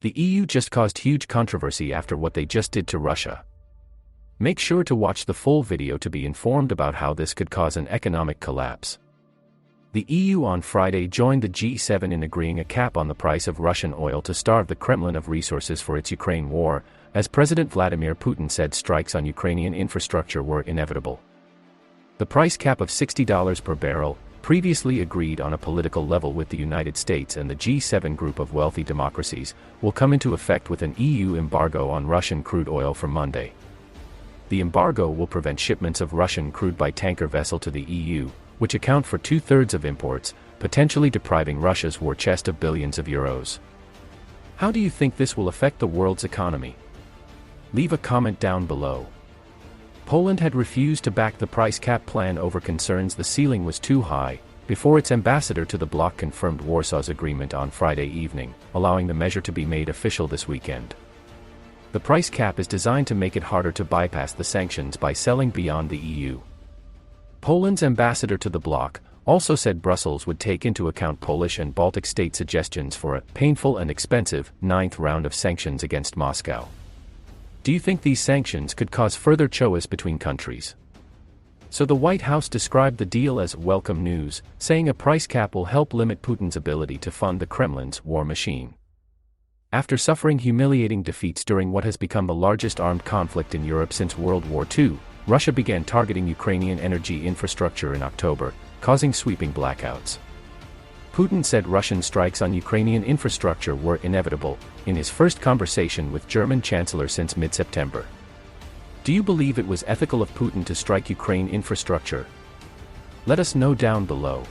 The EU just caused huge controversy after what they just did to Russia. Make sure to watch the full video to be informed about how this could cause an economic collapse. The EU on Friday joined the G7 in agreeing a cap on the price of Russian oil to starve the Kremlin of resources for its Ukraine war, as President Vladimir Putin said strikes on Ukrainian infrastructure were inevitable. The price cap of $60 per barrel, previously agreed on a political level with the United States and the G7 group of wealthy democracies, will come into effect with an EU embargo on Russian crude oil from Monday. The embargo will prevent shipments of Russian crude by tanker vessel to the EU, which account for 2/3 of imports, potentially depriving Russia's war chest of billions of euros. How do you think this will affect the world's economy? Leave a comment down below. Poland had refused to back the price cap plan over concerns the ceiling was too high, before its ambassador to the bloc confirmed Warsaw's agreement on Friday evening, allowing the measure to be made official this weekend. The price cap is designed to make it harder to bypass the sanctions by selling beyond the EU. Poland's ambassador to the bloc also said Brussels would take into account Polish and Baltic state suggestions for a painful and expensive 9th round of sanctions against Moscow. Do you think these sanctions could cause further choice between countries? So the White House described the deal as welcome news, saying a price cap will help limit Putin's ability to fund the Kremlin's war machine. After suffering humiliating defeats during what has become the largest armed conflict in Europe since World War II, Russia began targeting Ukrainian energy infrastructure in October, causing sweeping blackouts. Putin said Russian strikes on Ukrainian infrastructure were inevitable, in his first conversation with German Chancellor since mid-September. Do you believe it was ethical of Putin to strike Ukraine infrastructure? Let us know down below.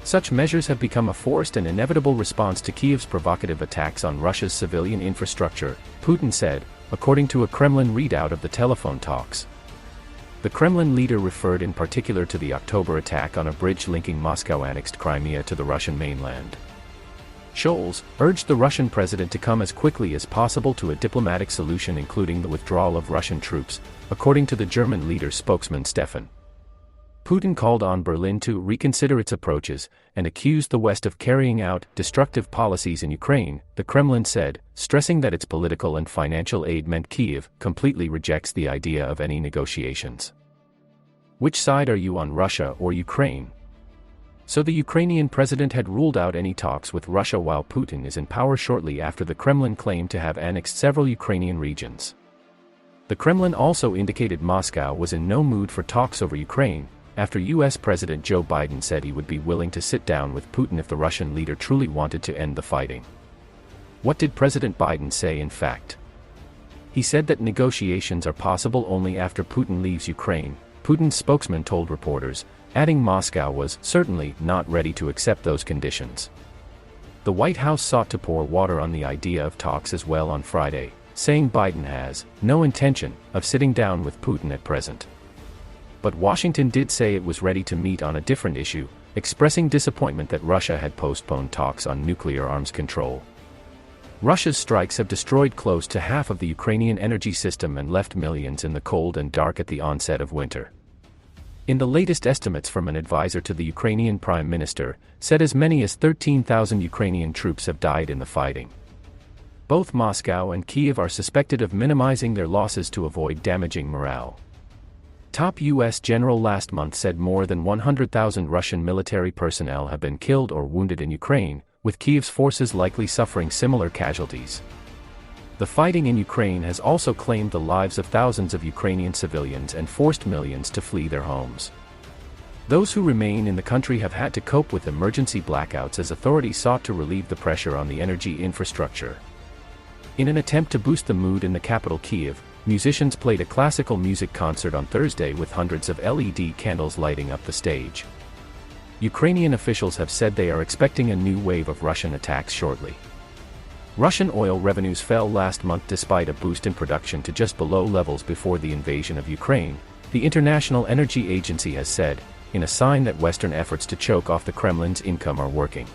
Such measures have become a forced and inevitable response to Kiev's provocative attacks on Russia's civilian infrastructure, Putin said, according to a Kremlin readout of the telephone talks. The Kremlin leader referred in particular to the October attack on a bridge linking Moscow-annexed Crimea to the Russian mainland. Scholz urged the Russian president to come as quickly as possible to a diplomatic solution including the withdrawal of Russian troops, according to the German leader's spokesman Stefan. Putin called on Berlin to reconsider its approaches, and accused the West of carrying out destructive policies in Ukraine, the Kremlin said, stressing that its political and financial aid meant Kiev completely rejects the idea of any negotiations. Which side are you on, Russia or Ukraine? So the Ukrainian president had ruled out any talks with Russia while Putin is in power shortly after the Kremlin claimed to have annexed several Ukrainian regions. The Kremlin also indicated Moscow was in no mood for talks over Ukraine, after US President Joe Biden said he would be willing to sit down with Putin if the Russian leader truly wanted to end the fighting. What did President Biden say in fact? He said that negotiations are possible only after Putin leaves Ukraine, Putin's spokesman told reporters, adding Moscow was certainly not ready to accept those conditions. The White House sought to pour water on the idea of talks as well on Friday, saying Biden has no intention of sitting down with Putin at present. But Washington did say it was ready to meet on a different issue, expressing disappointment that Russia had postponed talks on nuclear arms control. Russia's strikes have destroyed close to half of the Ukrainian energy system and left millions in the cold and dark at the onset of winter. In the latest estimates from an advisor to the Ukrainian Prime Minister, said as many as 13,000 Ukrainian troops have died in the fighting. Both Moscow and Kiev are suspected of minimizing their losses to avoid damaging morale. Top U.S. general last month said more than 100,000 Russian military personnel have been killed or wounded in Ukraine, with Kiev's forces likely suffering similar casualties. The fighting in Ukraine has also claimed the lives of thousands of Ukrainian civilians and forced millions to flee their homes. Those who remain in the country have had to cope with emergency blackouts as authorities sought to relieve the pressure on the energy infrastructure. In an attempt to boost the mood in the capital Kiev, musicians played a classical music concert on Thursday with hundreds of LED candles lighting up the stage. Ukrainian officials have said they are expecting a new wave of Russian attacks shortly. Russian oil revenues fell last month despite a boost in production to just below levels before the invasion of Ukraine, the International Energy Agency has said, in a sign that Western efforts to choke off the Kremlin's income are working.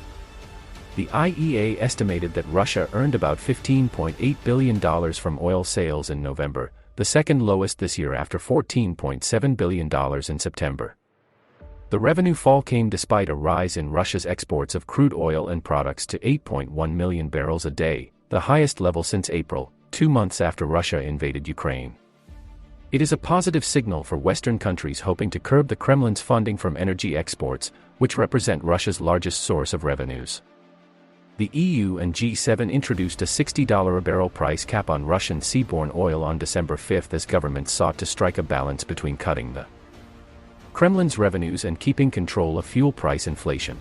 The IEA estimated that Russia earned about $15.8 billion from oil sales in November, the second lowest this year after $14.7 billion in September. The revenue fall came despite a rise in Russia's exports of crude oil and products to 8.1 million barrels a day, the highest level since April, 2 months after Russia invaded Ukraine. It is a positive signal for Western countries hoping to curb the Kremlin's funding from energy exports, which represent Russia's largest source of revenues. The EU and G7 introduced a $60 a barrel price cap on Russian seaborne oil on December 5 as governments sought to strike a balance between cutting the Kremlin's revenues and keeping control of fuel price inflation.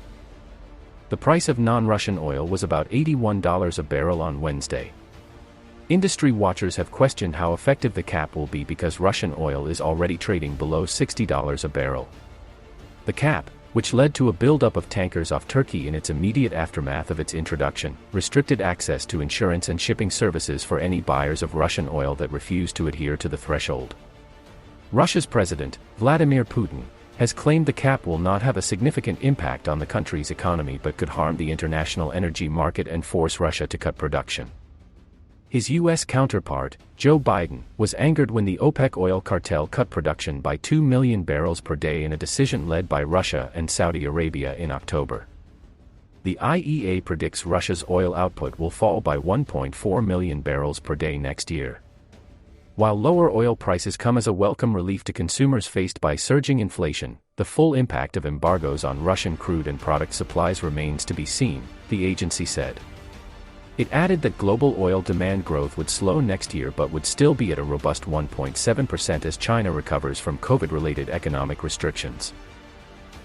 The price of non-Russian oil was about $81 a barrel on Wednesday. Industry watchers have questioned how effective the cap will be because Russian oil is already trading below $60 a barrel. The cap, which led to a buildup of tankers off Turkey in its immediate aftermath of its introduction, restricted access to insurance and shipping services for any buyers of Russian oil that refused to adhere to the threshold. Russia's President, Vladimir Putin, has claimed the cap will not have a significant impact on the country's economy but could harm the international energy market and force Russia to cut production. His U.S. counterpart, Joe Biden, was angered when the OPEC oil cartel cut production by 2 million barrels per day in a decision led by Russia and Saudi Arabia in October. The IEA predicts Russia's oil output will fall by 1.4 million barrels per day next year. While lower oil prices come as a welcome relief to consumers faced by surging inflation, the full impact of embargoes on Russian crude and product supplies remains to be seen, the agency said. It added that global oil demand growth would slow next year but would still be at a robust 1.7% as China recovers from COVID-related economic restrictions.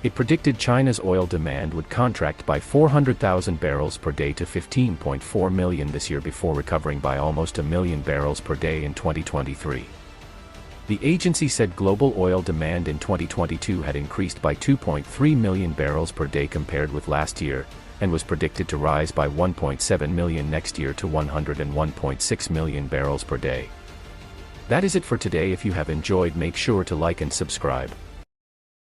It predicted China's oil demand would contract by 400,000 barrels per day to 15.4 million this year before recovering by almost 1 million barrels per day in 2023. The agency said global oil demand in 2022 had increased by 2.3 million barrels per day compared with last year, and was predicted to rise by 1.7 million next year to 101.6 million barrels per day. That is it for today. If you have enjoyed, make sure to like and subscribe.